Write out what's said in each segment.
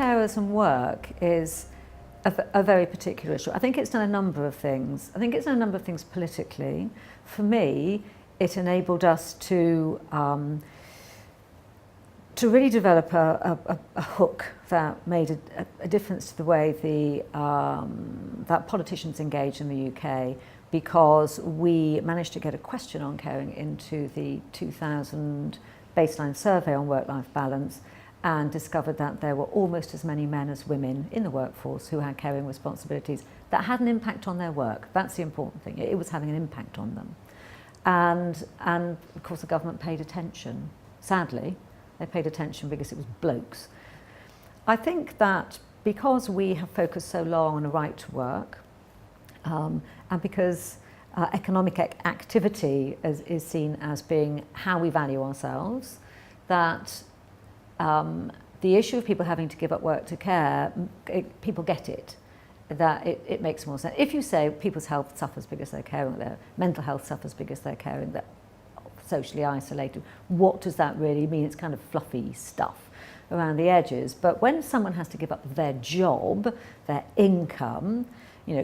carers and work is a very particular issue. I think it's done a number of things. I think it's done a number of things politically. For me, it enabled us to really develop a hook that made a difference to the way that politicians engage in the UK, because we managed to get a question on caring into the 2000 baseline survey on work-life balance, and discovered that there were almost as many men as women in the workforce who had caring responsibilities that had an impact on their work. That's the important thing. It was having an impact on them. And of course the government paid attention. Sadly, they paid attention because it was blokes. I think that because we have focused so long on a right to work, and because economic activity is seen as being how we value ourselves, that the issue of people having to give up work to care, people get it, that it makes more sense. If you say people's health suffers because they're caring, their mental health suffers because they're caring, they're socially isolated, what does that really mean? It's kind of fluffy stuff around the edges. But when someone has to give up their job, their income,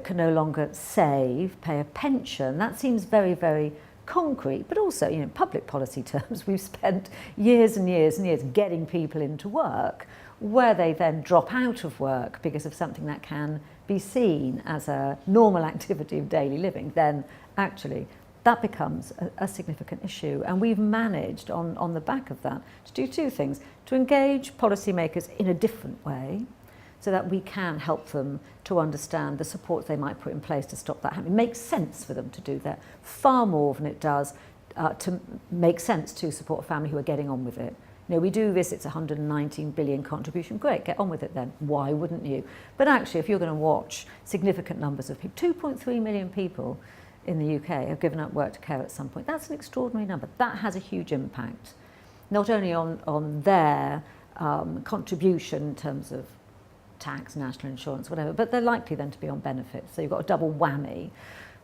can no longer save, pay a pension, that seems very, very concrete. But also, in public policy terms, we've spent years and years and years getting people into work, where they then drop out of work because of something that can be seen as a normal activity of daily living, then actually that becomes a significant issue. And we've managed on the back of that to do two things: to engage policymakers in a different way, so that we can help them to understand the supports they might put in place to stop that happening. It makes sense for them to do that far more than it does to make sense to support a family who are getting on with it. We do this, it's a 119 billion contribution, great, get on with it then, why wouldn't you? But actually, if you're going to watch significant numbers of people, 2.3 million people in the UK have given up work to care at some point, that's an extraordinary number. That has a huge impact, not only on their contribution in terms of tax, national insurance, whatever, but they're likely then to be on benefits. So you've got a double whammy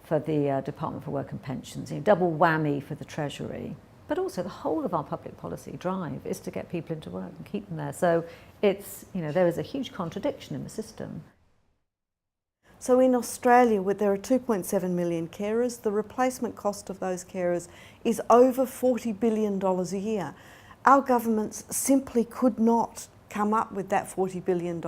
for the Department for Work and Pensions, double whammy for the Treasury. But also the whole of our public policy drive is to get people into work and keep them there. So it's, there is a huge contradiction in the system. So in Australia, where there are 2.7 million carers, the replacement cost of those carers is over $40 billion a year. Our governments simply could not come up with that $40 billion,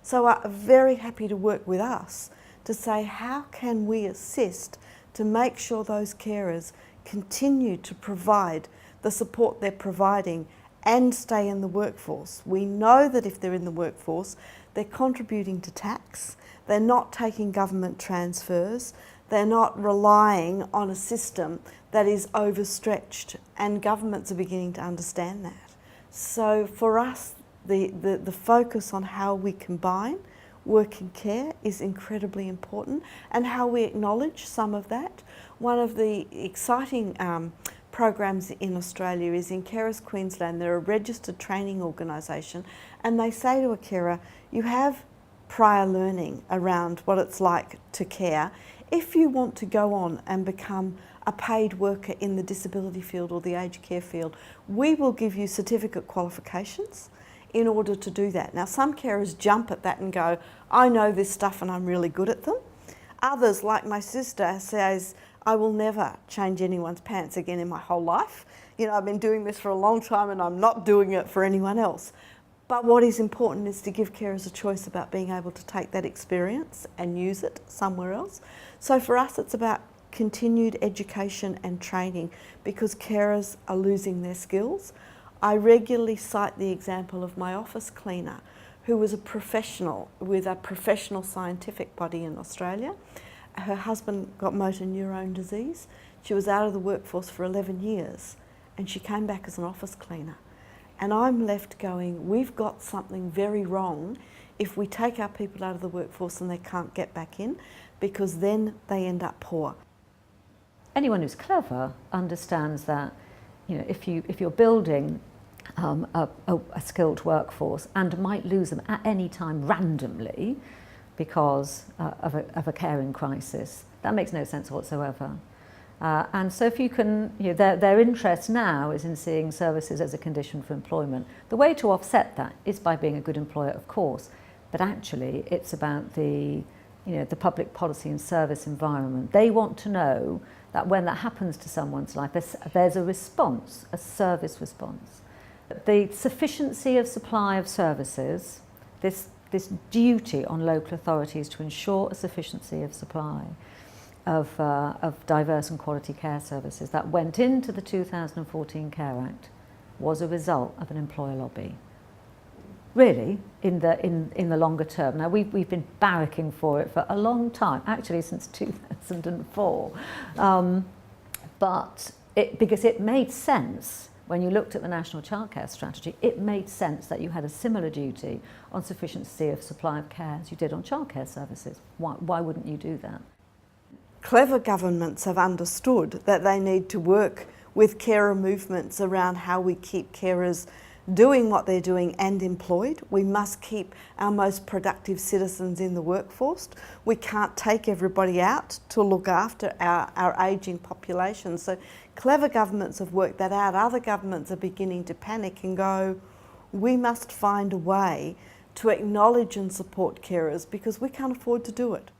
so are very happy to work with us to say, how can we assist to make sure those carers continue to provide the support they're providing and stay in the workforce. We know that if they're in the workforce, they're contributing to tax, they're not taking government transfers, they're not relying on a system that is overstretched, and governments are beginning to understand that. So for us, the focus on how we combine work and care is incredibly important, and how we acknowledge some of that. One of the exciting programs in Australia is in Carers Queensland. They're a registered training organisation, and they say to a carer, you have prior learning around what it's like to care. If you want to go on and become a paid worker in the disability field or the aged care field, we will give you certificate qualifications in order to do that. Now, some carers jump at that and go, I know this stuff and I'm really good at them. Others, like my sister, says, I will never change anyone's pants again in my whole life. I've been doing this for a long time and I'm not doing it for anyone else. But what is important is to give carers a choice about being able to take that experience and use it somewhere else. So for us, it's about continued education and training, because carers are losing their skills. I regularly cite the example of my office cleaner, who was a professional with a professional scientific body in Australia. Her husband got motor neurone disease. She was out of the workforce for 11 years, and she came back as an office cleaner. And I'm left going, we've got something very wrong if we take our people out of the workforce and they can't get back in, because then they end up poor. Anyone who's clever understands that, if you're building a skilled workforce and might lose them at any time randomly because of a caring crisis, that makes no sense whatsoever. And so if you can, their interest now is in seeing services as a condition for employment. The way to offset that is by being a good employer, of course, but actually it's about the public policy and service environment. They want to know that when that happens to someone's life, there's a response, a service response. The sufficiency of supply of services, this duty on local authorities to ensure a sufficiency of supply of diverse and quality care services that went into the 2014 Care Act was a result of an employer lobby. Really, in the longer term. Now, we've been barracking for it for a long time, actually since 2004. Because it made sense, when you looked at the National Childcare Strategy, it made sense that you had a similar duty on sufficiency of supply of care as you did on childcare services. Why wouldn't you do that? Clever governments have understood that they need to work with carer movements around how we keep carers doing what they're doing and employed. We must keep our most productive citizens in the workforce. We can't take everybody out to look after our ageing population. So clever governments have worked that out. Other governments are beginning to panic and go, we must find a way to acknowledge and support carers because we can't afford to do it.